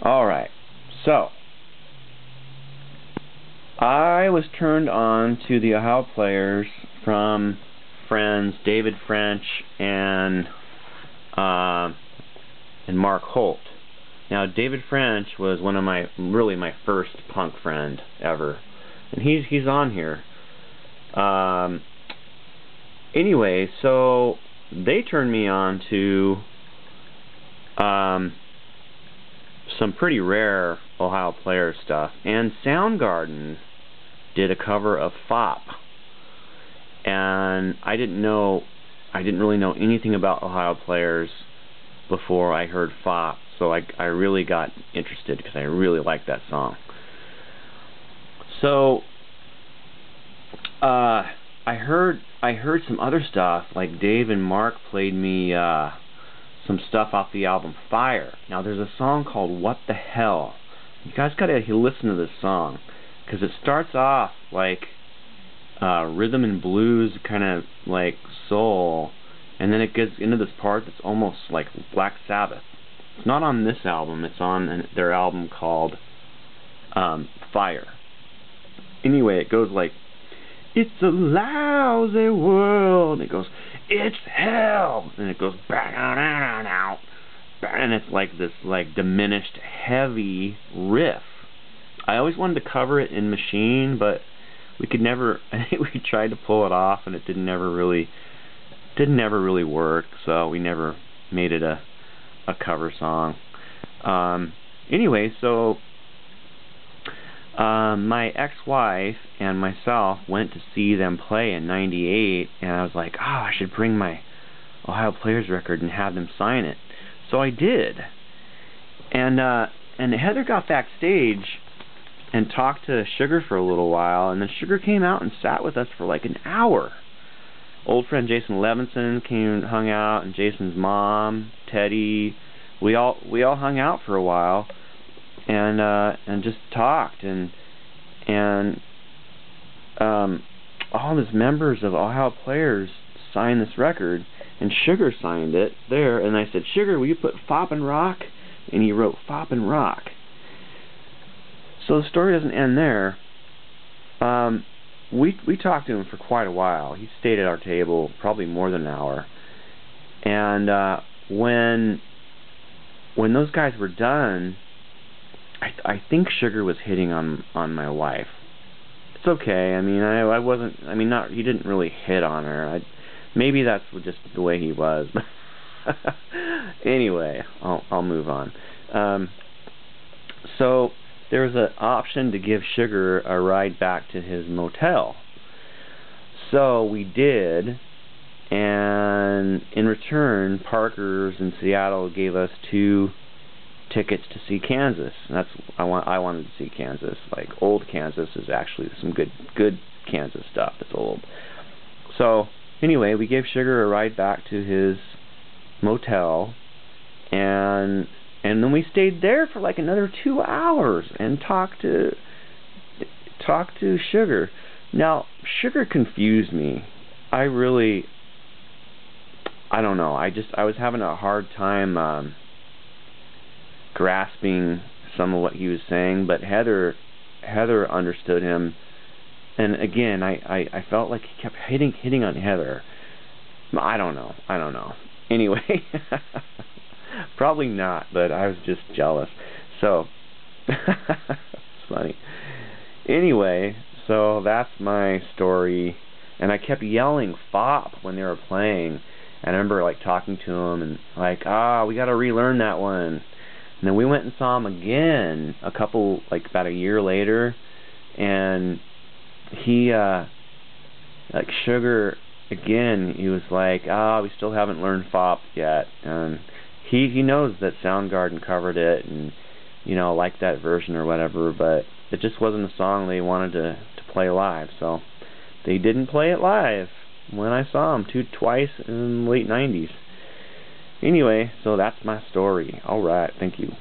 Alright, so I was turned on to the Ohio Players from friends David French and Mark Holt. Now, David French was one of my first punk friend ever, and he's on here. Anyway, so they turned me on to some pretty rare Ohio Players stuff, and Soundgarden did a cover of Fopp, and I didn't really know anything about Ohio Players before I heard Fopp, so I really got interested because I really liked that song. So I heard some other stuff, like Dave and Mark played me some stuff off the album Fire. Now there's a song called What the Hell. You guys gotta listen to this song, because it starts off like rhythm and blues, kind of like soul, and then it gets into this part that's almost like Black Sabbath. It's not on this album, it's on their album called Fire. Anyway, it goes like, it's a lousy world. It goes, it's hell. And it goes, and it's like this like diminished heavy riff. I always wanted to cover it in Machine, but we could never. I think we tried to pull it off, and it didn't ever really work. So we never made it a cover song. Anyway, so my ex-wife and myself went to see them play in '98, and I was like, oh, I should bring my Ohio Players record and have them sign it. So I did, and Heather got backstage and talked to Sugar for a little while, and then Sugar came out and sat with us for like an hour. Old friend Jason Levinson came and hung out, and Jason's mom, Teddy, we all hung out for a while, and just talked, and all these members of Ohio Players signed this record, and Sugar signed it there, and I said, Sugar, will you put Fopp and Rock? And he wrote Fopp and Rock. So the story doesn't end there. We talked to him for quite a while. He stayed at our table probably more than an hour, and when those guys were done, I think Sugar was hitting on my wife. It's okay. I mean, I wasn't. I mean, not. He didn't really hit on her. Maybe that's just the way he was. Anyway, I'll move on. So there was an option to give Sugar a ride back to his motel. So we did, and in return, Parker's in Seattle gave us 2 tickets to see Kansas. And I wanted to see Kansas. Like, old Kansas is actually some good Kansas stuff. It's old. So anyway, we gave Sugar a ride back to his motel, and then we stayed there for like another 2 hours and talked to Sugar. Now, Sugar confused me. I don't know. I was having a hard time grasping some of what he was saying, but Heather understood him, and again, I felt like he kept hitting on Heather. I don't know. Anyway, probably not, but I was just jealous. So it's funny. Anyway, so that's my story, and I kept yelling Fopp when they were playing. And I remember like talking to him and like, we got to relearn that one. And then we went and saw him again about a year later, and he like Sugar again, he was like, we still haven't learned Fopp yet. And he knows that Soundgarden covered it and liked that version or whatever, but it just wasn't a song they wanted to play live, so they didn't play it live when I saw them twice in the late '90s. Anyway, so that's my story. Alright, thank you.